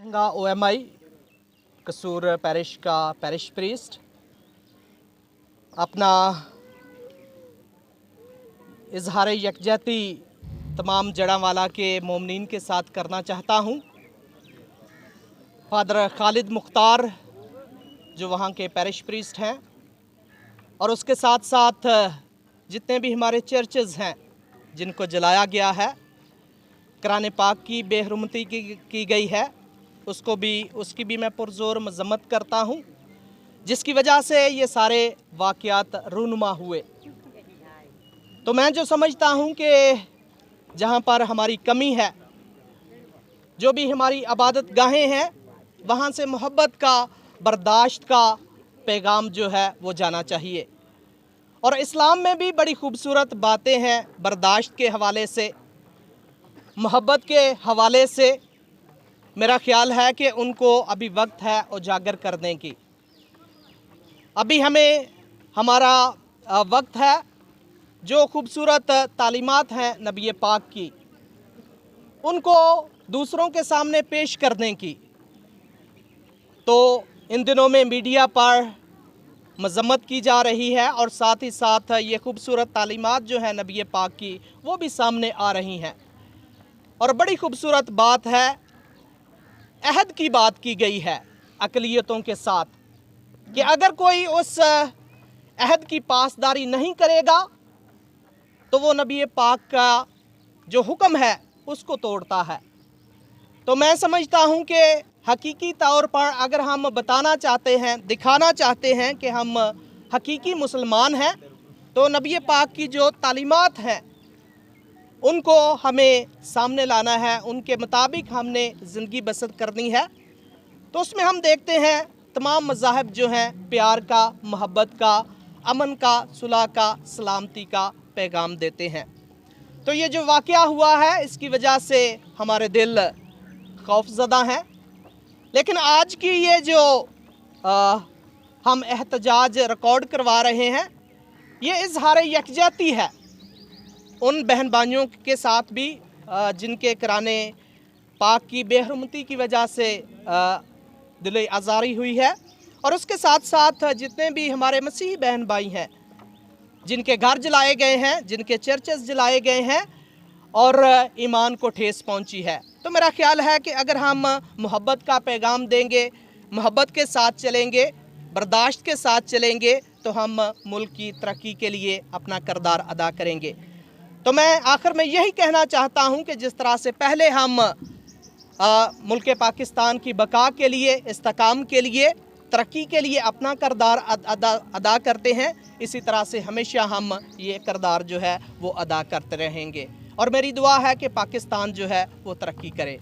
Lehenga OMI कसूर parish का parish priest अपना इजहार यकजहती तमाम जड़ांवाला के मोमनीन के साथ करना चाहता हूँ। फादर खालिद मुख्तार जो वहाँ के पैरिश प्रीस्ट हैं और उसके साथ साथ जितने भी हमारे चर्चेज़ हैं जिनको जलाया गया है, कुरान पाक की बेहरमती की गई है, उसकी भी मैं पुरज़ोर मज़म्मत करता हूँ, जिसकी वजह से ये सारे वाक़यात रूनुमा हुए। तो मैं जो समझता हूँ कि जहाँ पर हमारी कमी है, जो भी हमारी इबादत गाहें हैं, वहाँ से मोहब्बत का, बर्दाश्त का पैगाम जो है वो जाना चाहिए। और इस्लाम में भी बड़ी खूबसूरत बातें हैं बर्दाश्त के हवाले से, मोहब्बत के हवाले से। मेरा ख़्याल है कि उनको अभी वक्त है उजागर करने की। अभी हमें हमारा वक्त है जो खूबसूरत तालीमात हैं नबी पाक की, उनको दूसरों के सामने पेश करने की। तो इन दिनों में मीडिया पर मज़म्मत की जा रही है और साथ ही साथ ये खूबसूरत तालीमात जो है नबी पाक की वो भी सामने आ रही हैं। और बड़ी खूबसूरत बात है, अहद की बात की गई है अक़लियतों के साथ कि अगर कोई उस अहद की पासदारी नहीं करेगा तो वो नबी पाक का जो हुक्म है उसको तोड़ता है। तो मैं समझता हूँ कि हकीकी तौर पर अगर हम बताना चाहते हैं, दिखाना चाहते हैं कि हम हकीकी मुसलमान हैं, तो नबी पाक की जो तालीमात हैं उनको हमें सामने लाना है, उनके मुताबिक हमने ज़िंदगी बसर करनी है। तो उसमें हम देखते हैं तमाम मज़ाहब जो हैं प्यार का, मोहब्बत का, अमन का, सुलह का, सलामती का पैगाम देते हैं। तो ये जो वाक़या हुआ है इसकी वजह से हमारे दिल खौफज़दा हैं। लेकिन आज की ये जो हम एहतजाज रिकॉर्ड करवा रहे हैं, ये इजहार यकजहती है उन बहन भाइयों के साथ भी जिनके कुरान पाक की बेहरमती की वजह से दिल आज़ारी हुई है, और उसके साथ साथ जितने भी हमारे मसीही बहन भाई हैं जिनके घर जलाए गए हैं, जिनके चर्चेस जलाए गए हैं और ईमान को ठेस पहुंची है। तो मेरा ख्याल है कि अगर हम मोहब्बत का पैगाम देंगे, मोहब्बत के साथ चलेंगे, बर्दाश्त के साथ चलेंगे, तो हम मुल्क की तरक्की के लिए अपना किरदार अदा करेंगे। तो मैं आखिर में यही कहना चाहता हूं कि जिस तरह से पहले हम मुल्क पाकिस्तान की बका के लिए, इस्तेकाम के लिए, तरक्की के लिए अपना किरदार अदा करते हैं, इसी तरह से हमेशा हम ये किरदार जो है वो अदा करते रहेंगे। और मेरी दुआ है कि पाकिस्तान जो है वो तरक्की करे।